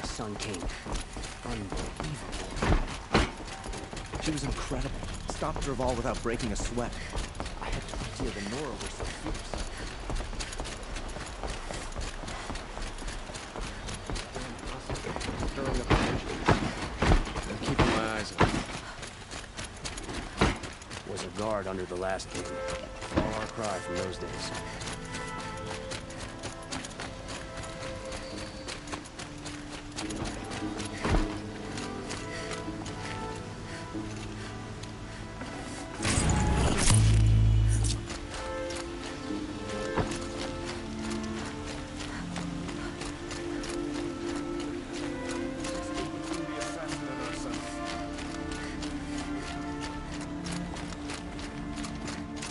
The Sun King. Unbelievable. She was incredible. Stopped her all without breaking a sweat. I had no idea the Nora were so fierce. Stirring up the I'm keeping my eyes on her. Was a guard under the last king. Far cry from those days.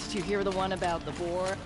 Did you hear the one about the boar?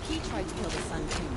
He tried to kill the Sun King.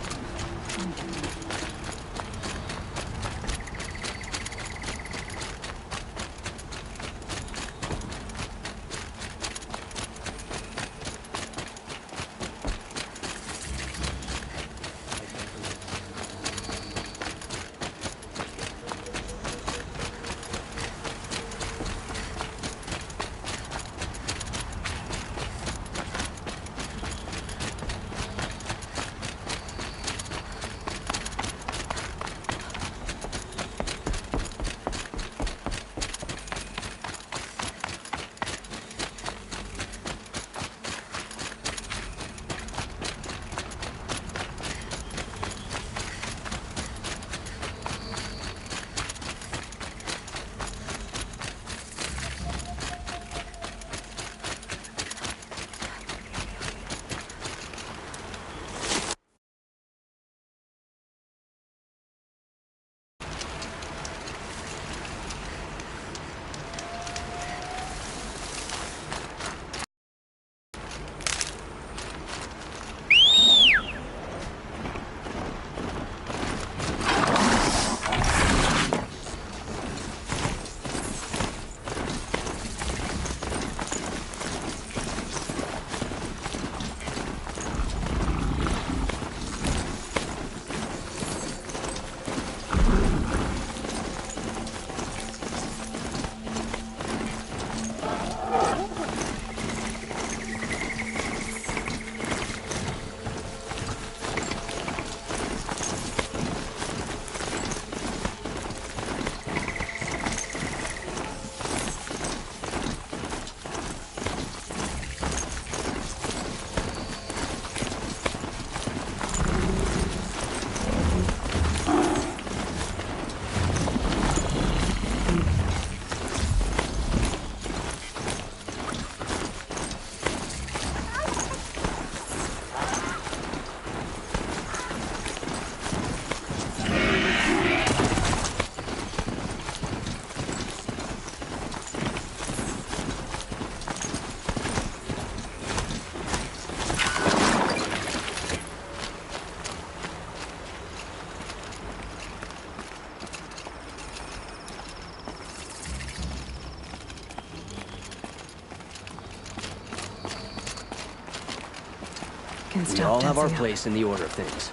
can We stop all have our dancing up. place in the order of things.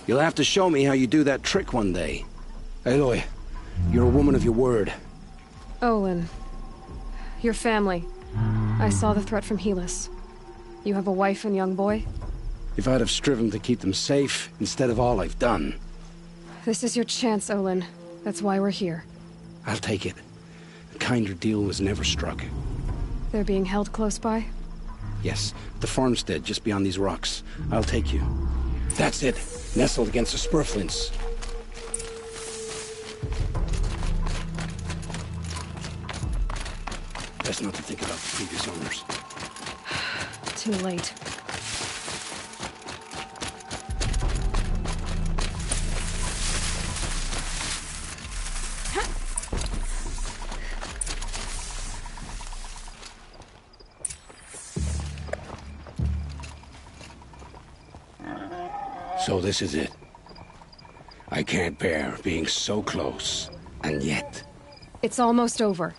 You'll have to show me how you do that trick one day. Aloy, you're a woman of your word. Olin. Your family. I saw the threat from Helis. You have a wife and young boy? If I'd have striven to keep them safe, instead of all I've done. This is your chance, Olin. That's why we're here. I'll take it. A kinder deal was never struck. They're being held close by? Yes, the farmstead just beyond these rocks. I'll take you. That's it. Nestled against the spurflints. Best not to think about the previous owners. Too late. So this is it. I can't bear being so close, and yet... It's almost over.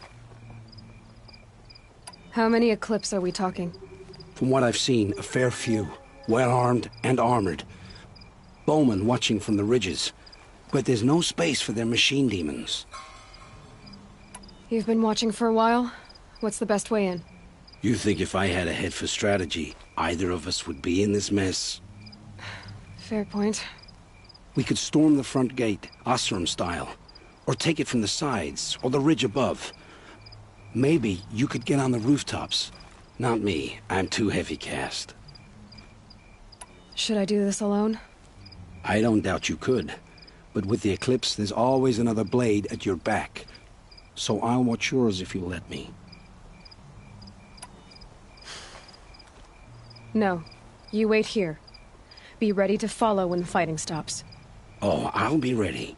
How many Eclipse are we talking? From what I've seen, a fair few. Well-armed and armored. Bowmen watching from the ridges. But there's no space for their machine demons. You've been watching for a while? What's the best way in? You think if I had a head for strategy, either of us would be in this mess? Fair point. We could storm the front gate, Osram style. Or take it from the sides, or the ridge above. Maybe you could get on the rooftops. Not me. I'm too heavy cast. Should I do this alone? I don't doubt you could. But with the Eclipse, there's always another blade at your back. So I'll watch yours if you'll let me. No. You wait here. Be ready to follow when the fighting stops. Oh, I'll be ready.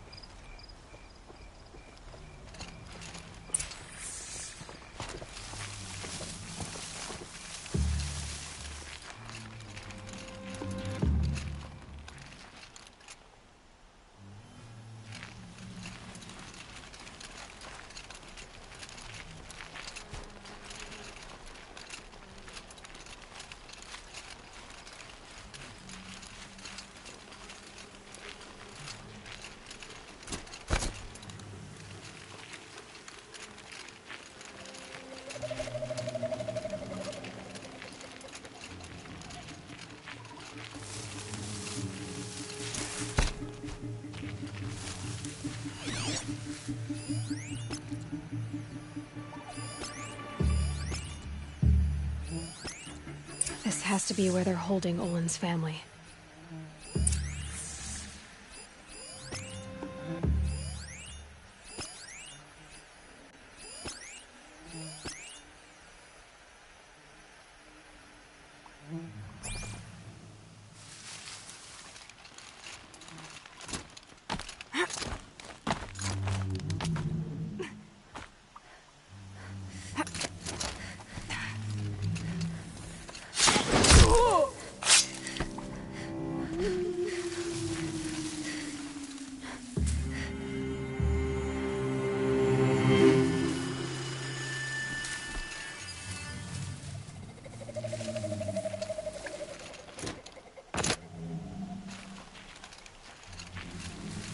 This has to be where they're holding Olin's family.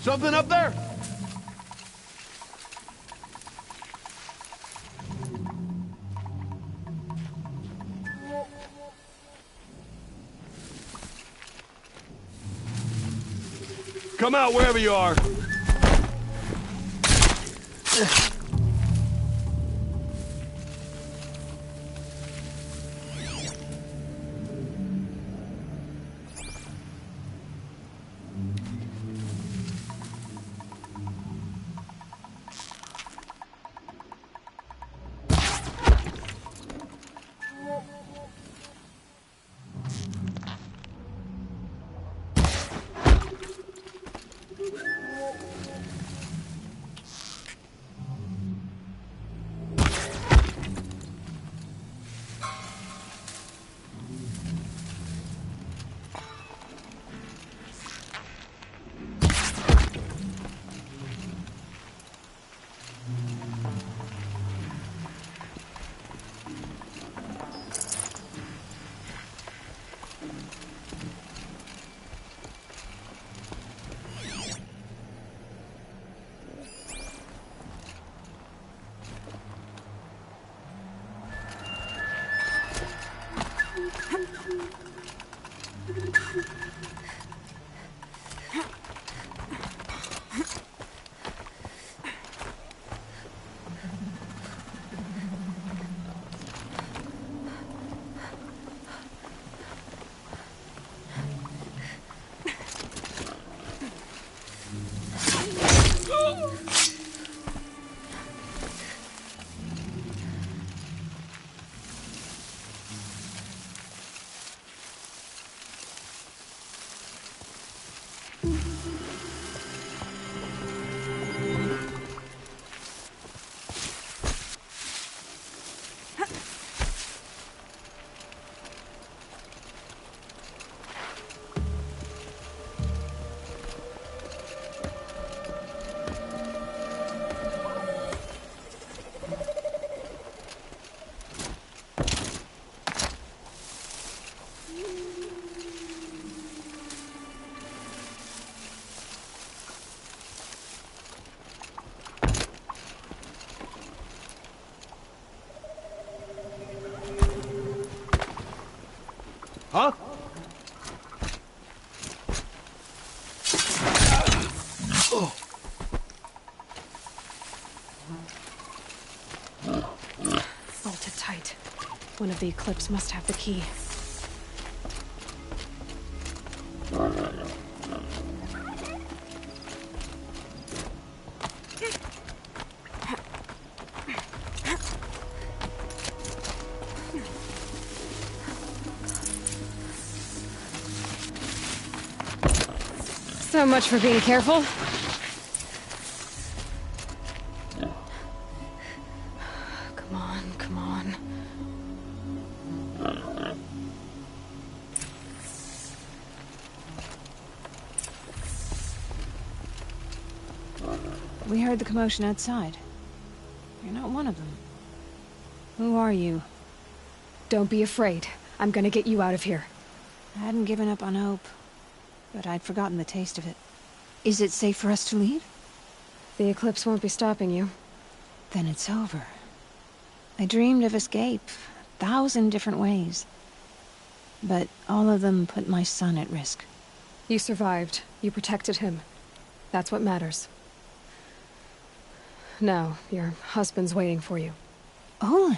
Something up there? Come out wherever you are. Huh? Bolted tight. One of the Eclipse must have the key. So much for being careful. Come on, come on. We heard the commotion outside. You're not one of them. Who are you? Don't be afraid. I'm gonna get you out of here. I hadn't given up on hope, but I'd forgotten the taste of it. Is it safe for us to leave? The Eclipse won't be stopping you. Then it's over. I dreamed of escape, 1,000 different ways. But all of them put my son at risk. You survived. You protected him. That's what matters. Now, your husband's waiting for you. Olin!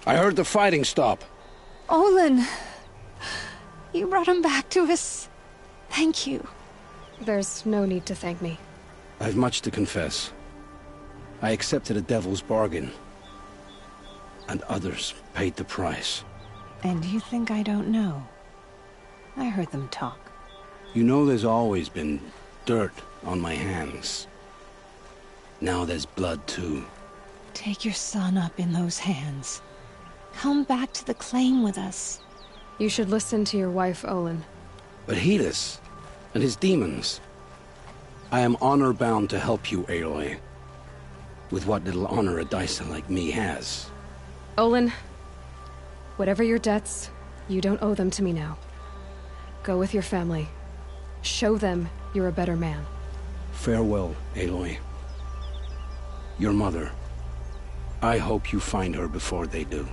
I heard the fighting stop. Olin! You brought him back to us. Thank you. There's no need to thank me. I've much to confess. I accepted a devil's bargain. And others paid the price. And you think I don't know? I heard them talk. You know there's always been dirt on my hands. Now there's blood too. Take your son up in those hands. Come back to the claim with us. You should listen to your wife, Olin. But Helis and his demons. I am honor-bound to help you, Aloy. With what little honor a Dyson like me has. Olin, whatever your debts, you don't owe them to me now. Go with your family. Show them you're a better man. Farewell, Aloy. Your mother. I hope you find her before they do.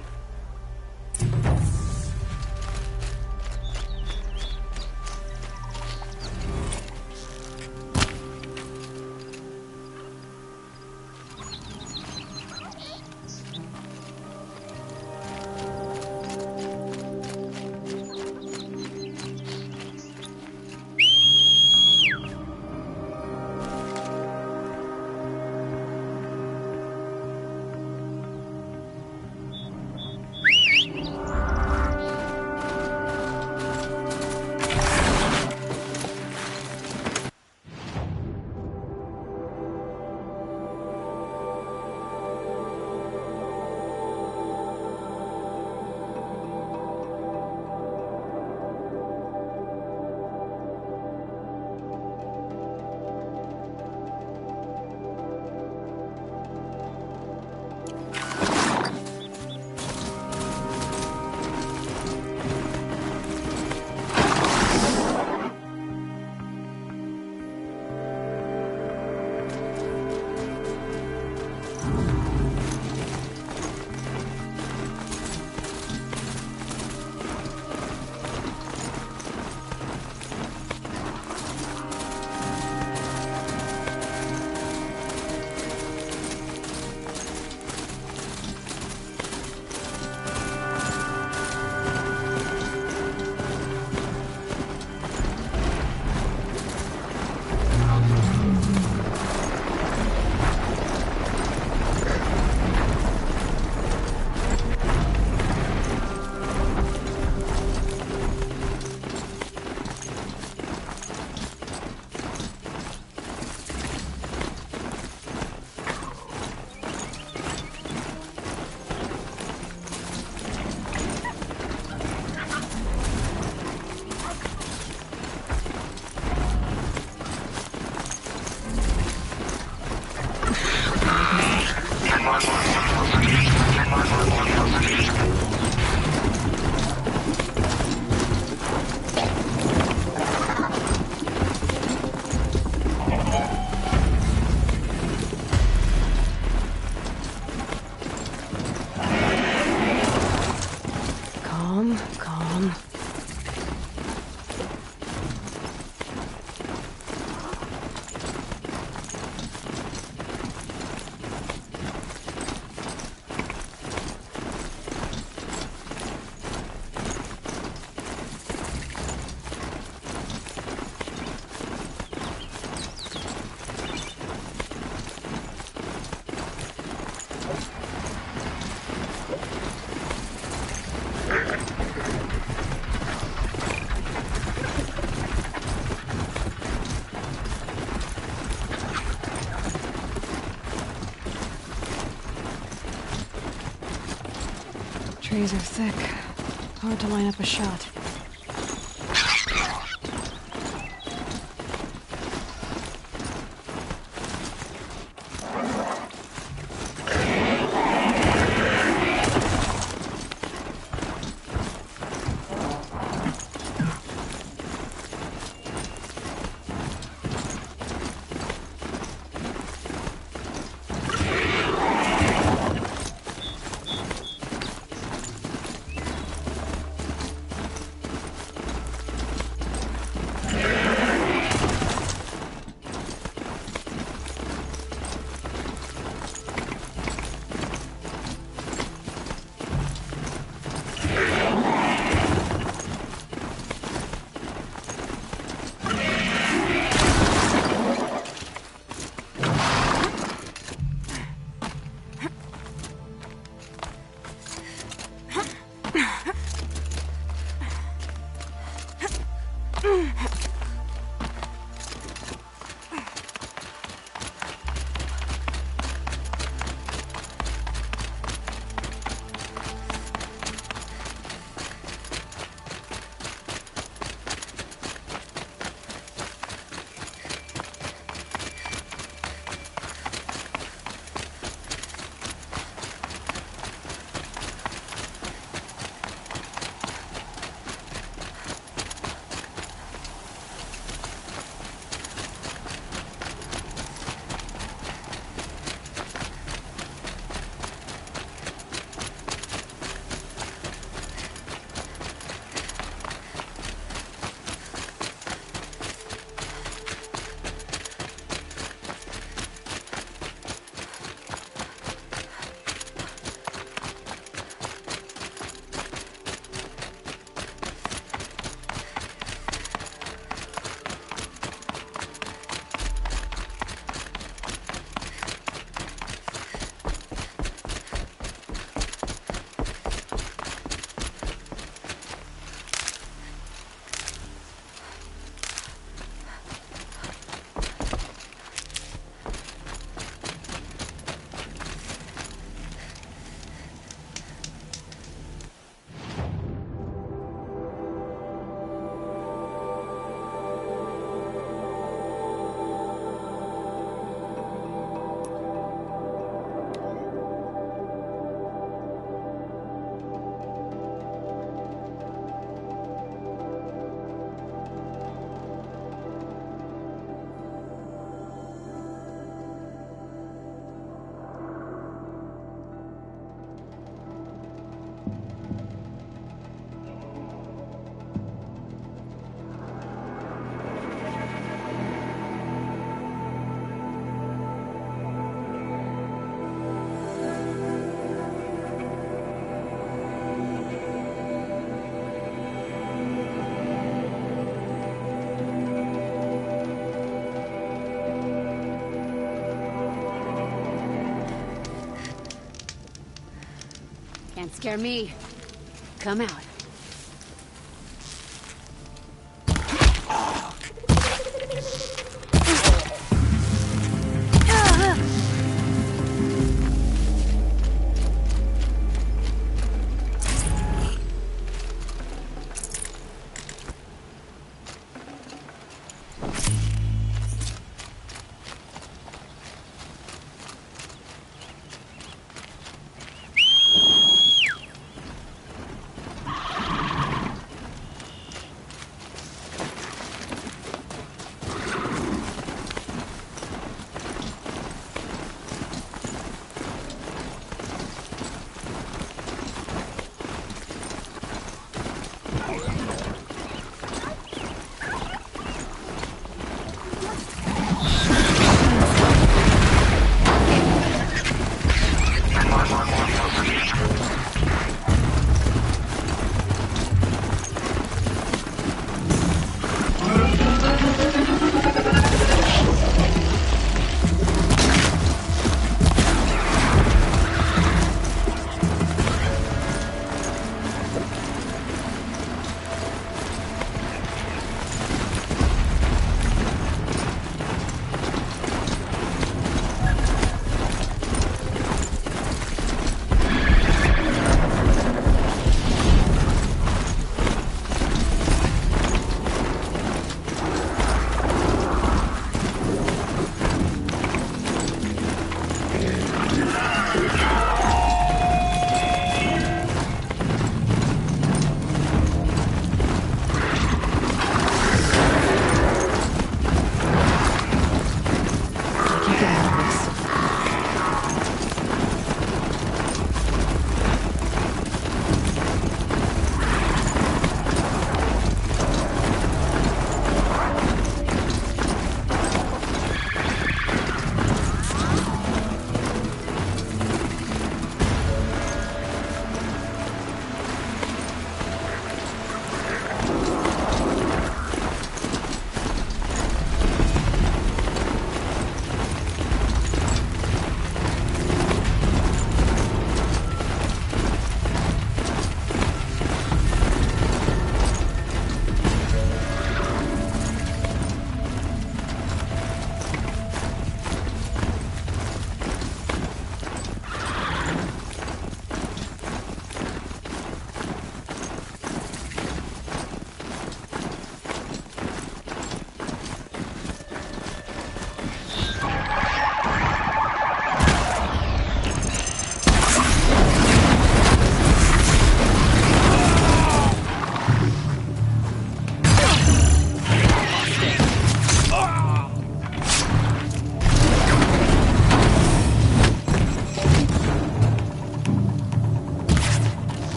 Trees are thick. Hard to line up a shot. Can't scare me. Come out.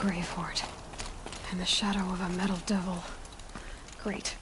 grave hoard. And the shadow of a metal devil. Great.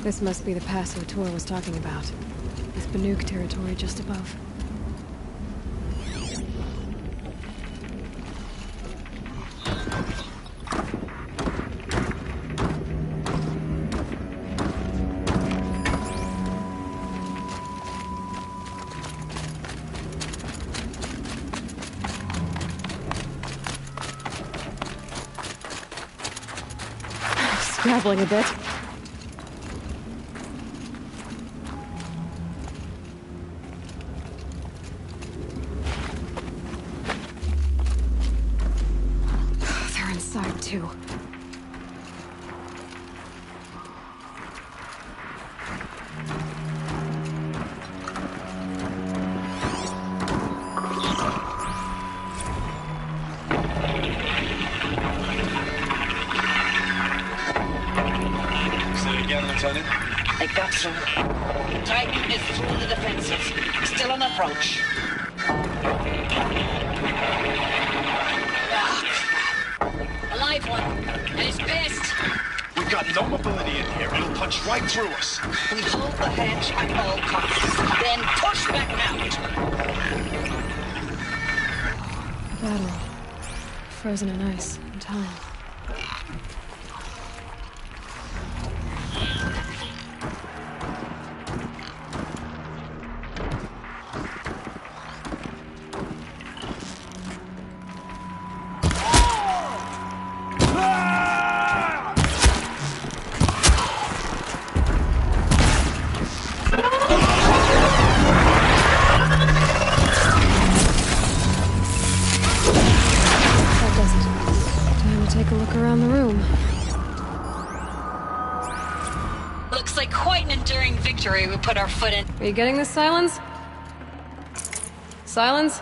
This must be the pass O'Toole was talking about. With Banuk territory just above. Scrabbling a bit. Too. Say it again, Lieutenant. They got through. Titan is through the defenses. Still on approach. Alive one. And he's pissed. We've got no mobility in here. It'll punch right through us. We hold the hedge at all costs. Then push back out. Battle. Frozen in ice and time. Take a look around the room. Looks like quite an enduring victory we put our foot in. Are you getting this, Silence? Silence?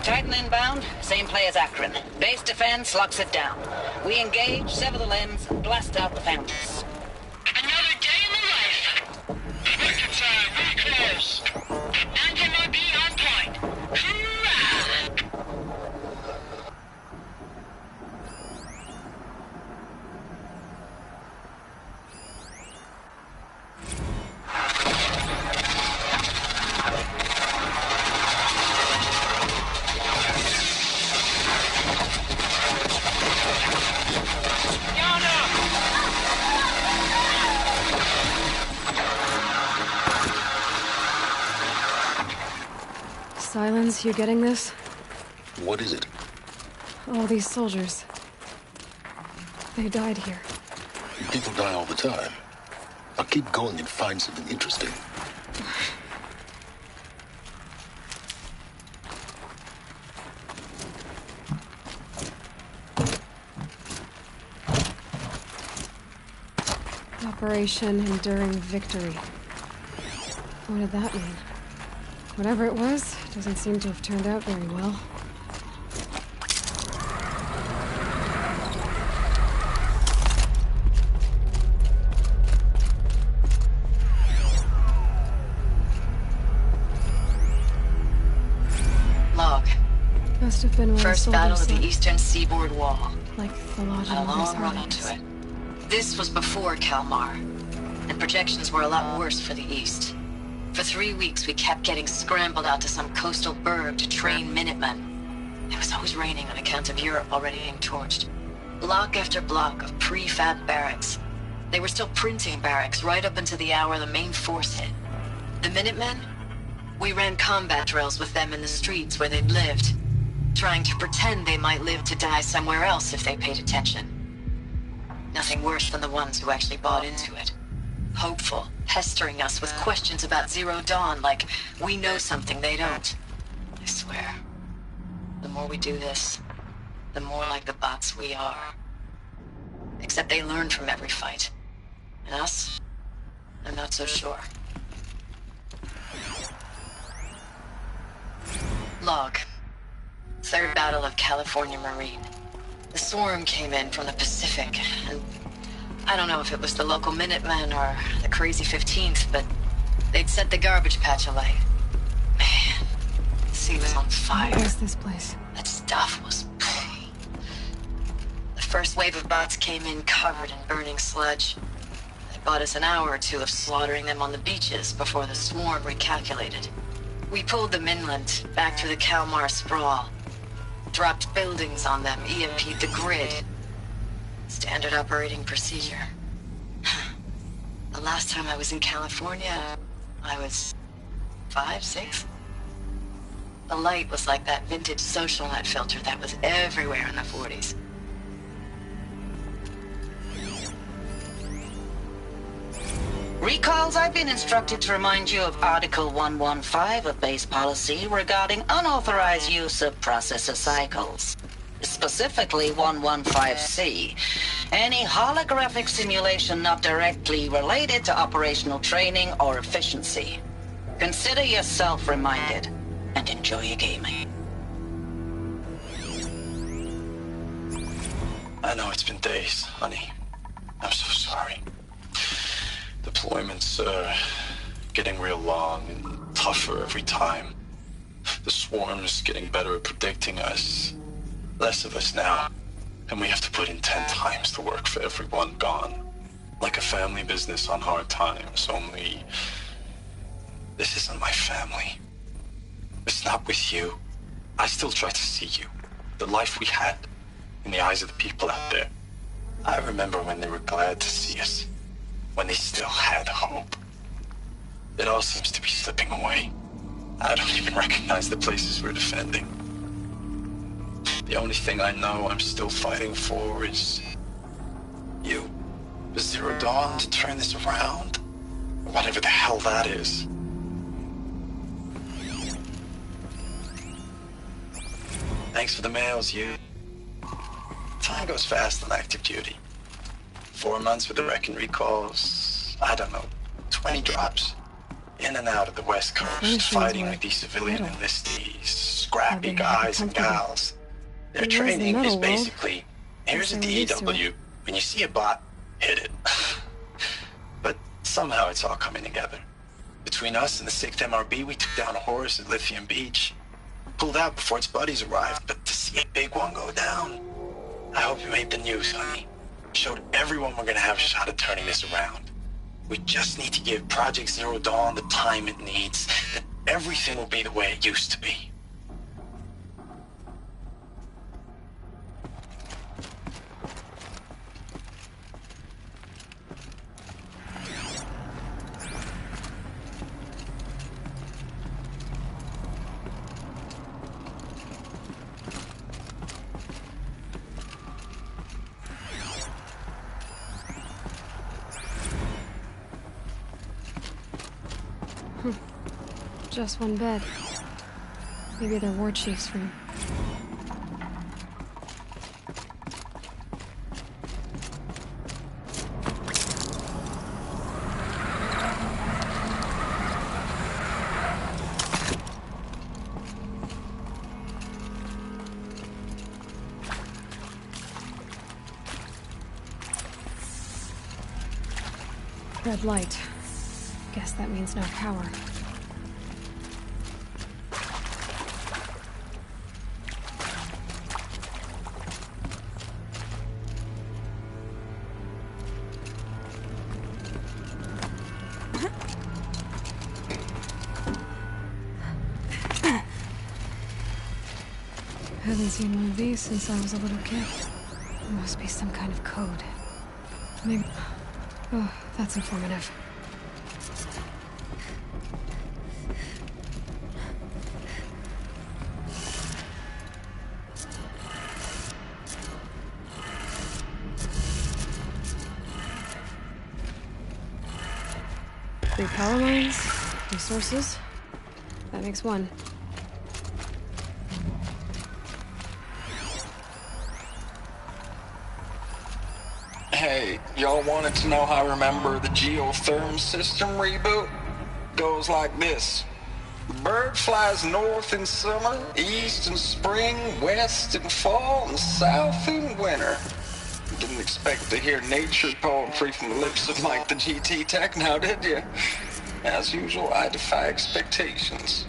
Titan inbound, same play as Akron. Base defense locks it down. We engage, sever the limbs, and blast out the fountains. Another day in the life. Winter time, very close. Anti-MOB on point. Hoorah! Silence, you getting this? What is it? All these soldiers. They died here. People die all the time. I'll keep going and find something interesting. Operation Enduring Victory. What did that mean? Whatever it was, doesn't seem to have turned out very well. Log. Must have been where First the battle soldiers of the slept, eastern seaboard wall. like the lodge A of long run into it. This was before Kalmar, and projections were a lot worse for the east. For 3 weeks, we kept getting scrambled out to some coastal burg to train Minutemen. It was always raining on account of Europe already being torched. Block after block of prefab barracks. They were still printing barracks right up until the hour the main force hit. The Minutemen? We ran combat drills with them in the streets where they'd lived, trying to pretend they might live to die somewhere else if they paid attention. Nothing worse than the ones who actually bought into it. Hopeful, pestering us with questions about Zero Dawn like we know something they don't. I swear, the more we do this, the more like the bots we are. Except they learn from every fight. And us? I'm not so sure. Log. Third Battle of California Marine. The swarm came in from the Pacific, and I don't know if it was the local Minutemen or the crazy 15th, but they'd set the garbage patch alight. Man, the sea was on fire. What is this place? That stuff was... The first wave of bots came in covered in burning sludge. It bought us an hour or two of slaughtering them on the beaches before the swarm recalculated. We pulled them inland, back through the Kalmar sprawl. Dropped buildings on them, EMP'd the grid. Standard operating procedure. The last time I was in California, I was 5, 6? The light was like that vintage social net filter that was everywhere in the 40s. Recalls, I've been instructed to remind you of Article 115 of base policy regarding unauthorized use of processor cycles. Specifically 115C. Any holographic simulation not directly related to operational training or efficiency. Consider yourself reminded, and enjoy your gaming. I know it's been days, honey. I'm so sorry. Deployments are getting real long and tougher every time. The swarm's getting better at predicting us. Less of us now. And we have to put in 10 times the work for everyone gone. Like a family business on hard times, only... This isn't my family. It's not with you. I still try to see you. The life we had in the eyes of the people out there. I remember when they were glad to see us. When they still had hope. It all seems to be slipping away. I don't even recognize the places we're defending. The only thing I know I'm still fighting for is... you. The Zero Dawn to turn this around. Whatever the hell that is. Thanks for the mails, you. Time goes fast on active duty. 4 months with the Reckon recalls, I don't know, 20 drops. In and out of the West Coast, fighting with these civilian enlistees, scrappy guys and gals. Their training is basically, here's a DEW, when you see a bot, hit it. But somehow it's all coming together. Between us and the 6th MRB, we took down a horse at Lithium Beach. Pulled out before its buddies arrived, but to see a big one go down, I hope you made the news, honey. Showed everyone we're gonna have a shot at turning this around. We just need to give Project Zero Dawn the time it needs, then everything will be the way it used to be. Just one bed. Maybe they're war chief's room. Red light. Guess that means no power. Haven't seen one of these since I was a little kid. There must be some kind of code. Maybe... Oh, that's informative. 3 power lines, resources. That makes 1. Hey, y'all wanted to know how I remember the geotherm system reboot? Goes like this. Bird flies north in summer, east in spring, west in fall, and south in winter. Didn't expect to hear nature poetry from the lips of Mike the GT Tech now, did you? As usual, I defy expectations.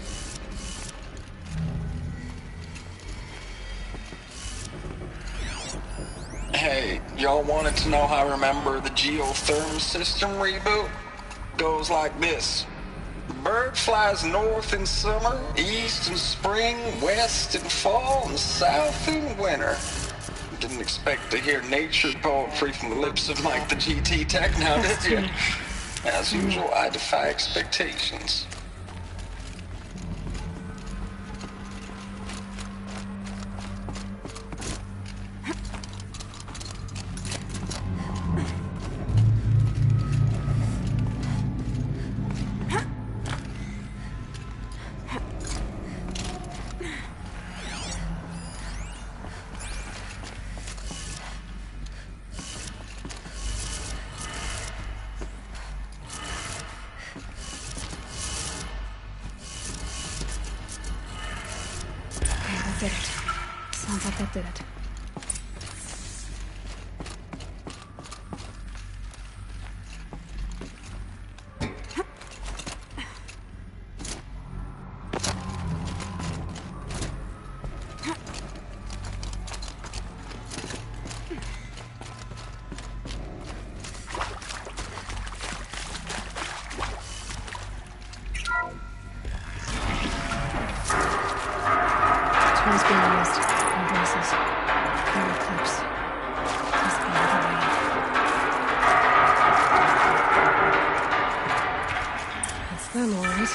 Hey, y'all wanted to know how I remember the geotherm system reboot? Goes like this. Bird flies north in summer, east in spring, west in fall, and south in winter. Didn't expect to hear nature poetry from the lips of Mike the GT Tech now, did you? As usual, I defy expectations. Did it. Sounds like that did it. Tools being used. Embraces. Very close. Just the other way. It's them, all right.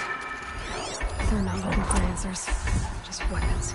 They're not looking for answers. Just weapons.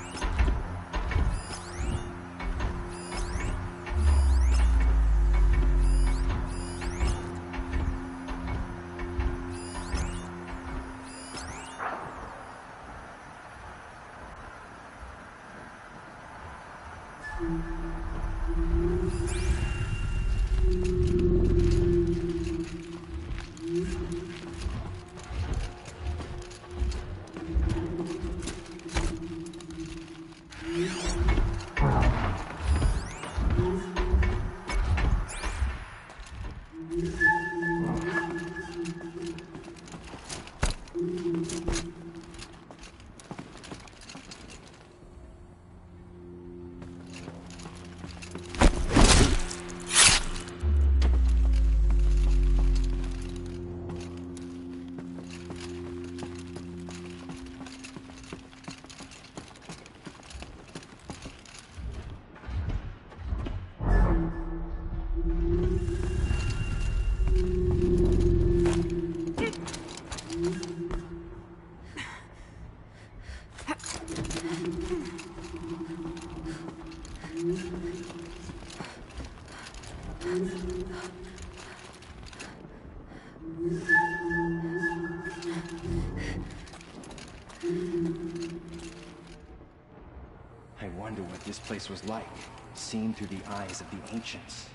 I wonder what this place was like, seen through the eyes of the ancients.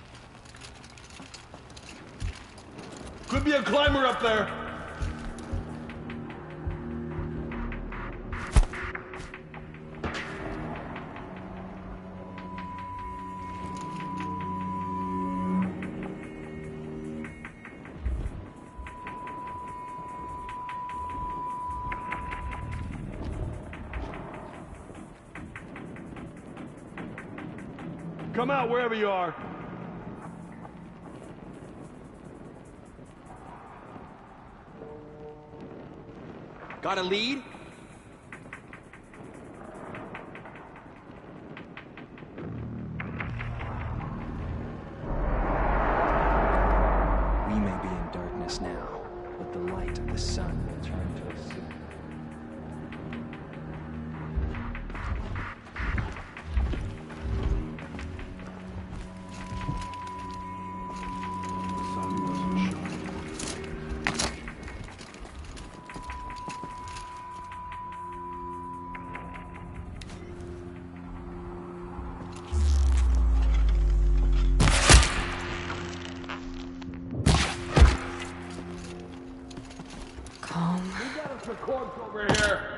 Could be a climber up there. Come out wherever you are. Got a lead? We may be in darkness now, but the light of the sun will turn to us soon. There's a corpse over here.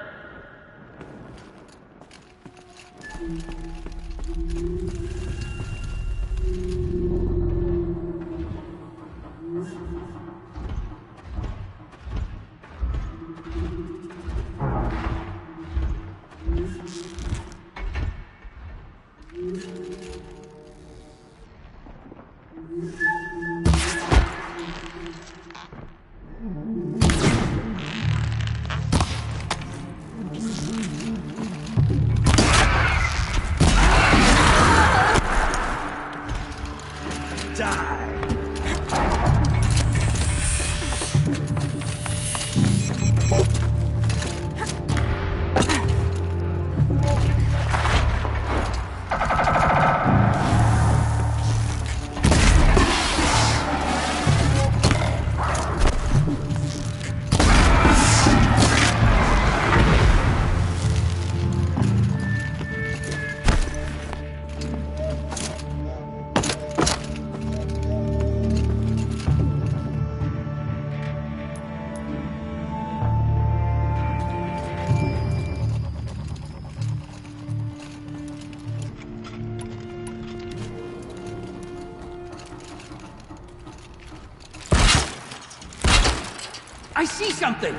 I see something!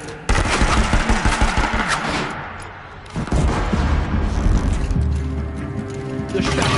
The shot.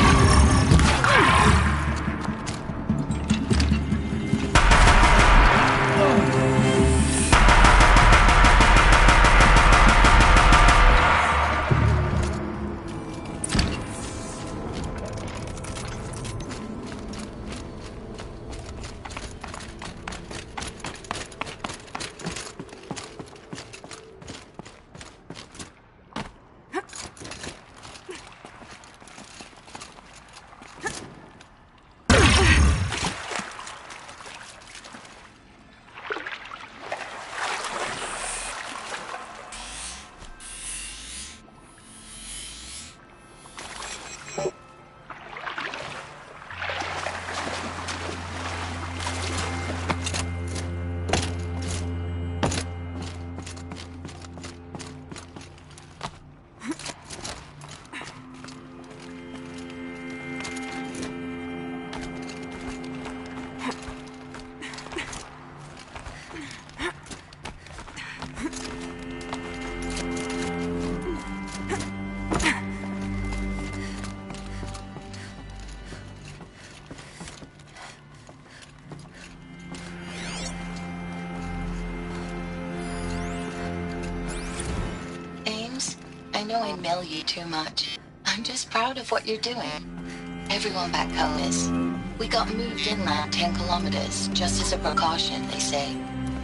I know I mail you too much. I'm just proud of what you're doing. Everyone back home is. We got moved inland 10 kilometers, just as a precaution, they say.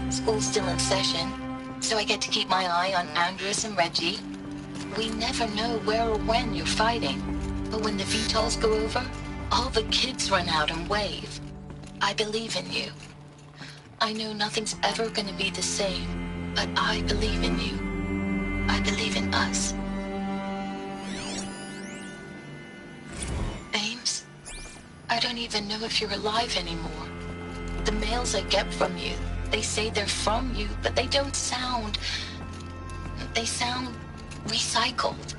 School's still in session, so I get to keep my eye on Andres and Reggie. We never know where or when you're fighting, but when the VTOLs go over, all the kids run out and wave. I believe in you. I know nothing's ever gonna be the same, but I believe in you. I believe in us. Ames, I don't even know if you're alive anymore. The mails I get from you, they say they're from you, but they don't sound... They sound recycled.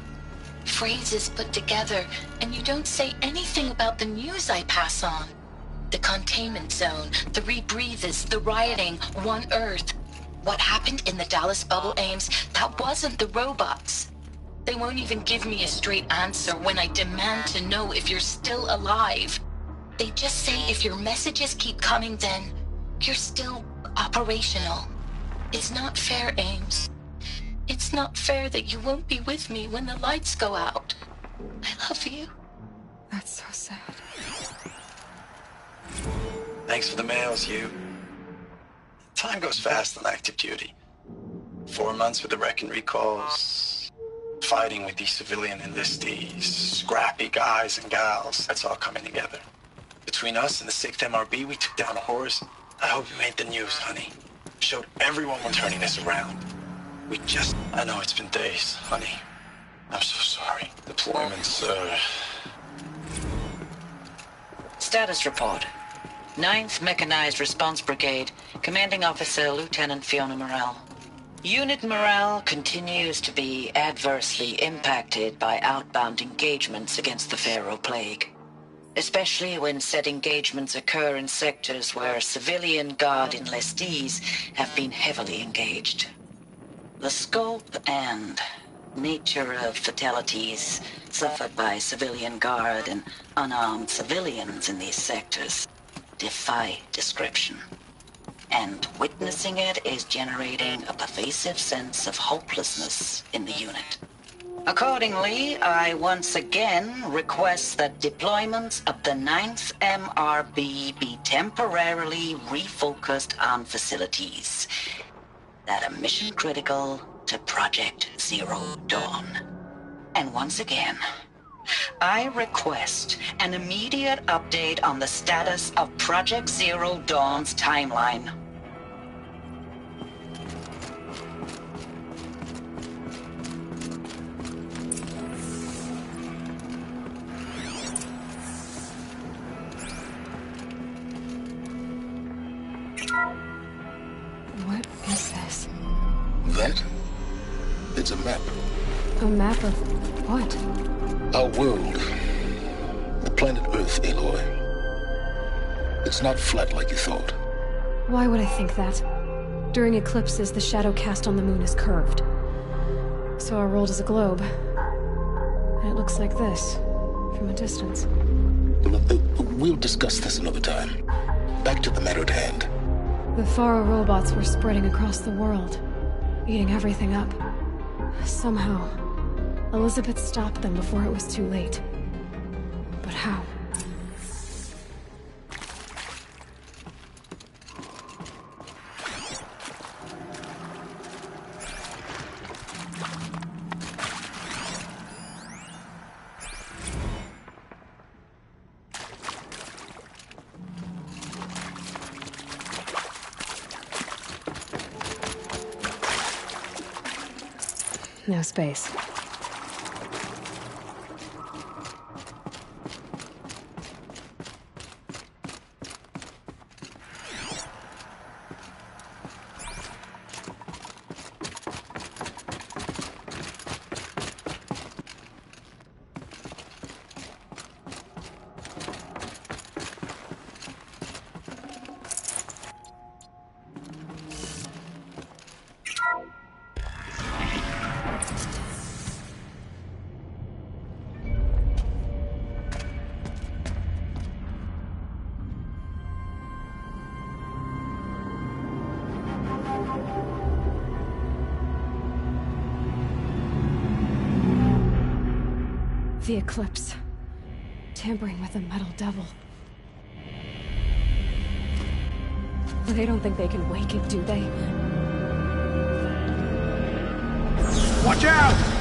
Phrases put together, and you don't say anything about the news I pass on. The containment zone, the rebreathers, the rioting, One Earth. What happened in the Dallas bubble, Ames, that wasn't the robots. They won't even give me a straight answer when I demand to know if you're still alive. They just say if your messages keep coming, then you're still operational. It's not fair, Ames. It's not fair that you won't be with me when the lights go out. I love you. That's so sad. Thanks for the mails, you. Time goes fast on active duty. 4 months with the wreck and recalls, fighting with these civilian enlistees, scrappy guys and gals. That's all coming together. Between us and the 6th MRB, we took down a horse. I hope you made the news, honey. Showed everyone we're turning this around. I know it's been days, honey. I'm so sorry. Deployments, Status report. 9th Mechanized Response Brigade, Commanding Officer Lieutenant Fiona Morell. Unit morale continues to be adversely impacted by outbound engagements against the Pharaoh Plague, especially when said engagements occur in sectors where civilian guard enlistees have been heavily engaged. The scope and nature of fatalities suffered by civilian guard and unarmed civilians in these sectors defy description. And witnessing it is generating a pervasive sense of hopelessness in the unit. Accordingly, I once again request that deployments of the 9th MRB be temporarily refocused on facilities that are mission critical to Project Zero Dawn. And once again, I request an immediate update on the status of Project Zero Dawn's timeline. What is this? That? It's a map. A map of what? Our world. The planet Earth, Aloy. It's not flat like you thought. Why would I think that? During eclipses, the shadow cast on the moon is curved. So our world is a globe. And it looks like this, from a distance. We'll discuss this another time. Back to the matter at hand. The Faro robots were spreading across the world, eating everything up. Somehow, Elizabeth stopped them before it was too late. But how? No space. The eclipse. Tampering with the metal devil. They don't think they can wake it, do they? Watch out!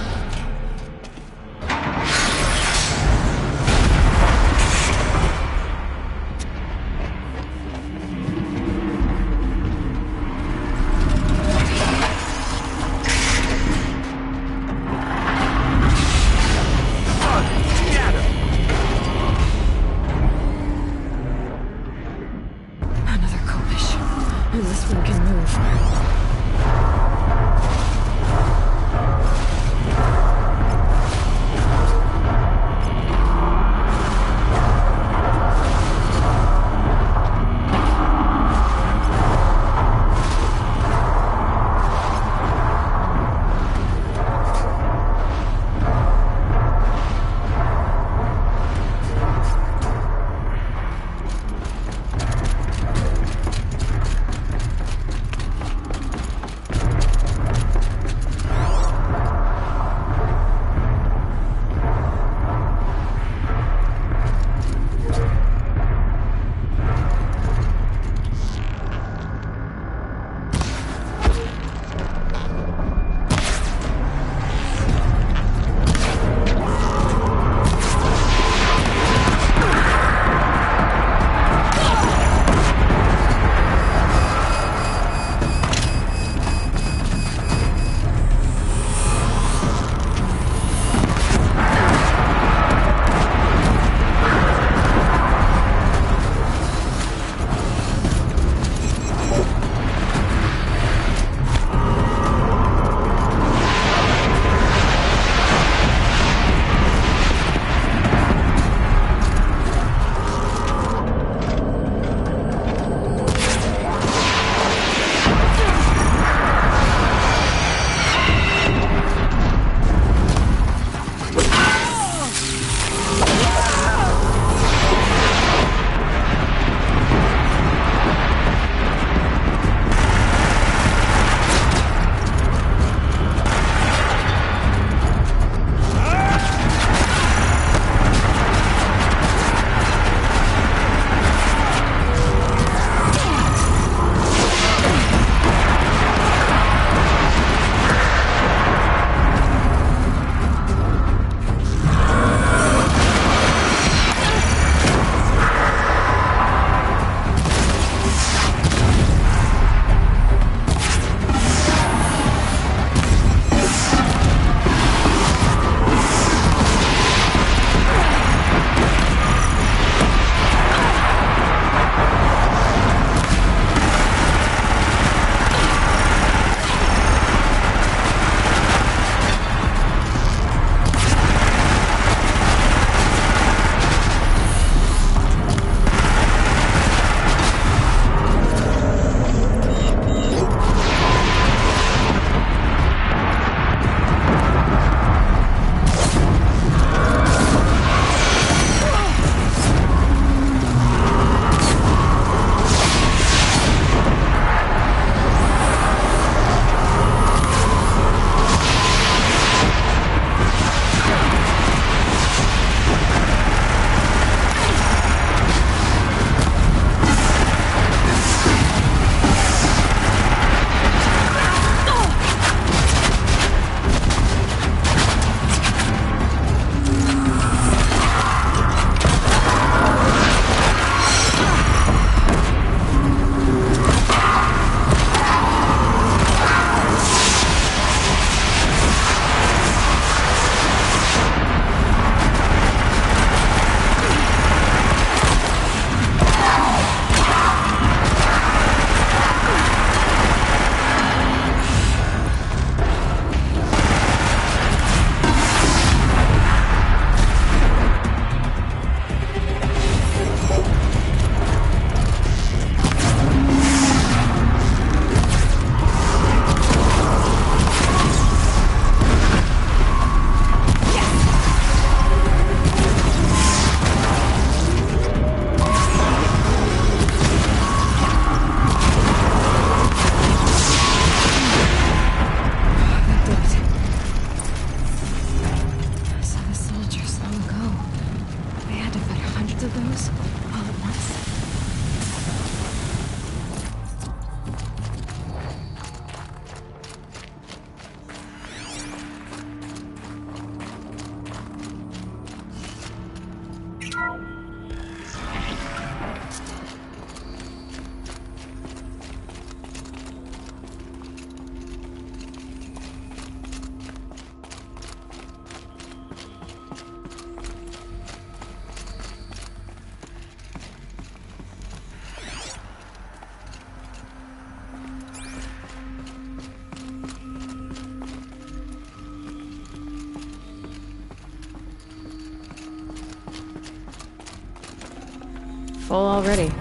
Full already.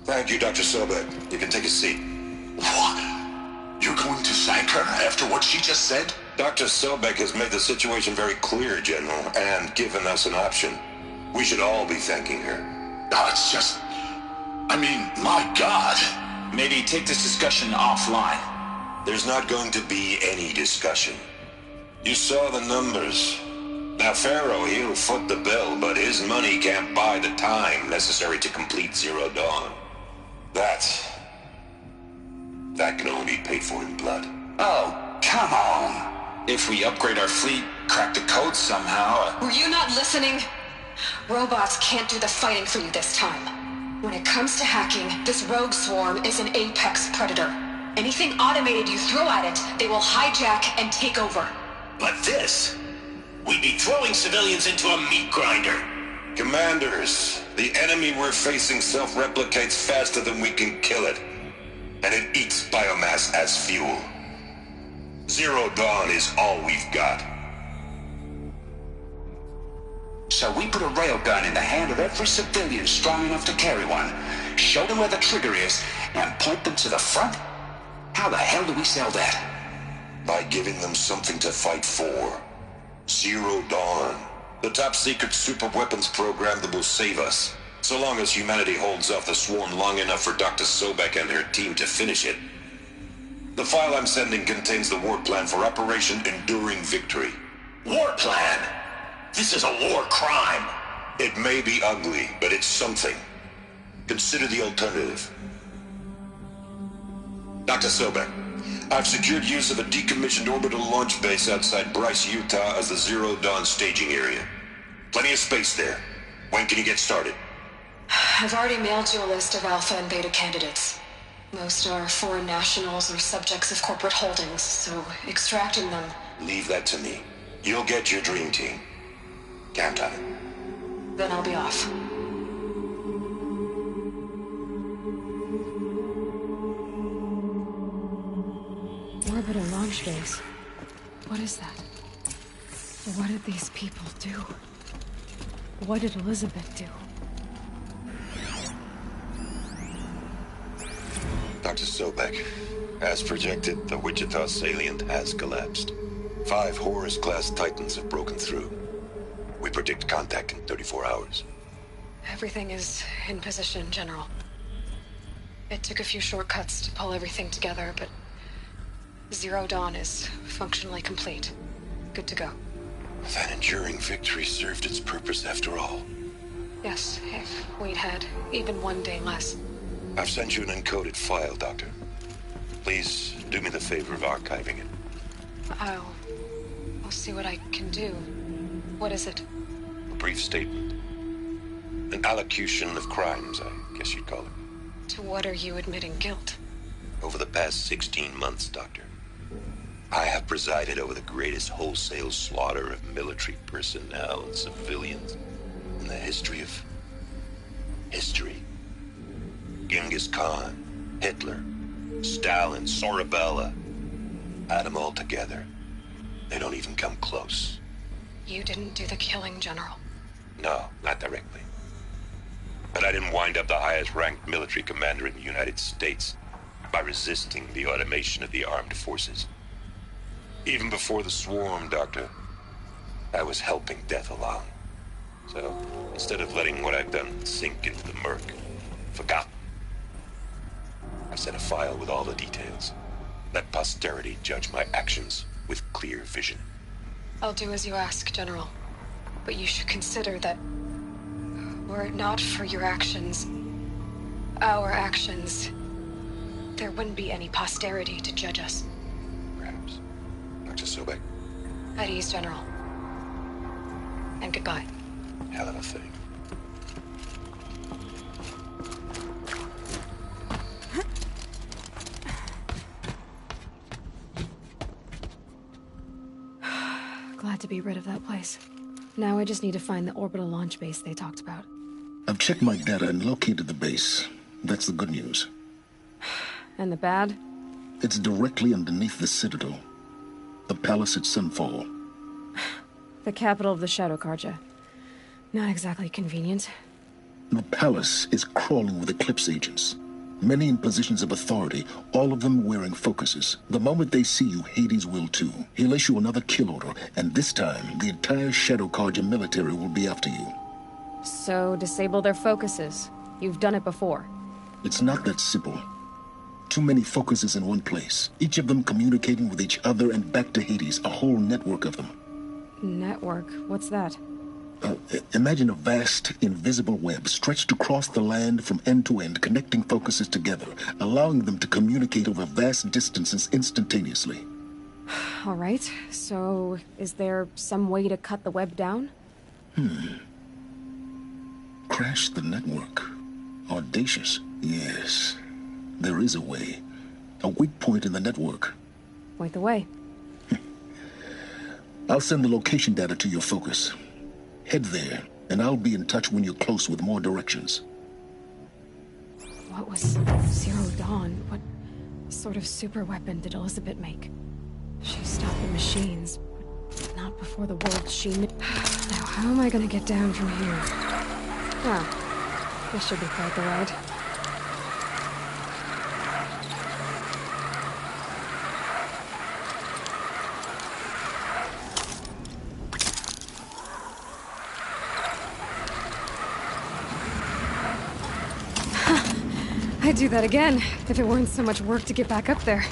Thank you, Dr. Sobek. You can take a seat. What? You're going to thank her after what she just said? Dr. Sobek has made the situation very clear, General, and given us an option. We should all be thanking her. Oh, it's just... I mean, my God. Maybe take this discussion offline. There's not going to be any discussion. You saw the numbers. Now, Pharaoh, he'll foot the bill, but his money can't buy the time necessary to complete Zero Dawn. That can only be paid for in blood. Oh, come on. If we upgrade our fleet, crack the code somehow... Were you not listening? Robots can't do the fighting for you this time. When it comes to hacking, this rogue swarm is an apex predator. Anything automated you throw at it, they will hijack and take over. But this... we'd be throwing civilians into a meat grinder. Commanders, the enemy we're facing self-replicates faster than we can kill it. And it eats biomass as fuel. Zero Dawn is all we've got. So we put a railgun in the hand of every civilian strong enough to carry one, show them where the trigger is, and point them to the front? How the hell do we sell that? By giving them something to fight for. Zero Dawn. The top-secret super-weapons program that will save us. So long as humanity holds off the swarm long enough for Dr. Sobek and her team to finish it. The file I'm sending contains the war plan for Operation Enduring Victory. War plan? This is a war crime. It may be ugly, but it's something. Consider the alternative. Dr. Sobek, I've secured use of a decommissioned orbital launch base outside Bryce, Utah as the Zero Dawn staging area. Plenty of space there. When can you get started? I've already mailed you a list of Alpha and Beta candidates. Most are foreign nationals or subjects of corporate holdings, so extracting them... Leave that to me. You'll get your dream team. Count on it. Then I'll be off. Orbital launch base. What is that? What did these people do? What did Elizabeth do? Dr. Sobek, as projected, the Wichita salient has collapsed. 5 Horus-class Titans have broken through. We predict contact in 34 hours. Everything is in position, General. It took a few shortcuts to pull everything together, but Zero Dawn is functionally complete. Good to go. That enduring victory served its purpose after all. Yes, if we'd had even one day less. I've sent you an encoded file, Doctor. Please do me the favor of archiving it. I'll see what I can do. What is it? A brief statement. An allocution of crimes, I guess you'd call it. To what are you admitting guilt? Over the past 16 months, Doctor, I have presided over the greatest wholesale slaughter of military personnel and civilians in the history of... history. Genghis Khan, Hitler, Stalin, Sorabella. Add them all together. They don't even come close. You didn't do the killing, General. No, not directly. But I didn't wind up the highest-ranked military commander in the United States by resisting the automation of the armed forces. Even before the swarm, Doctor, I was helping death along. So, instead of letting what I've done sink into the murk, forgotten, I sent a file with all the details. Let posterity judge my actions with clear vision. I'll do as you ask, General. But you should consider that were it not for your actions, our actions, there wouldn't be any posterity to judge us. Perhaps. Dr. Sobek. At ease, General. And goodbye. Hell of a thing. Glad to be rid of that place. Now I just need to find the orbital launch base they talked about. I've checked my data and located the base. That's the good news. And the bad? It's directly underneath the Citadel. The palace at Sunfall. The capital of the Shadow Carja. Not exactly convenient. The palace is crawling with Eclipse agents. Many in positions of authority, all of them wearing focuses. The moment they see you, Hades will too. He'll issue another kill order, and this time, the entire Shadow Carja military will be after you. So, disable their focuses. You've done it before. It's not that simple. Too many focuses in one place. Each of them communicating with each other and back to Hades, a whole network of them. Network? What's that? Imagine a vast, invisible web stretched across the land from end to end, connecting focuses together, allowing them to communicate over vast distances instantaneously. All right, so is there some way to cut the web down? Crash the network. Audacious. Yes, there is a way. A weak point in the network. Point the way. I'll send the location data to your focus. Head there, and I'll be in touch when you're close with more directions. What was Zero Dawn? What sort of super weapon did Elizabeth make? She stopped the machines, but not before the world she knew. Now, how am I gonna get down from here? Ah, this should be quite the ride. I'd do that again, if it weren't so much work to get back up there.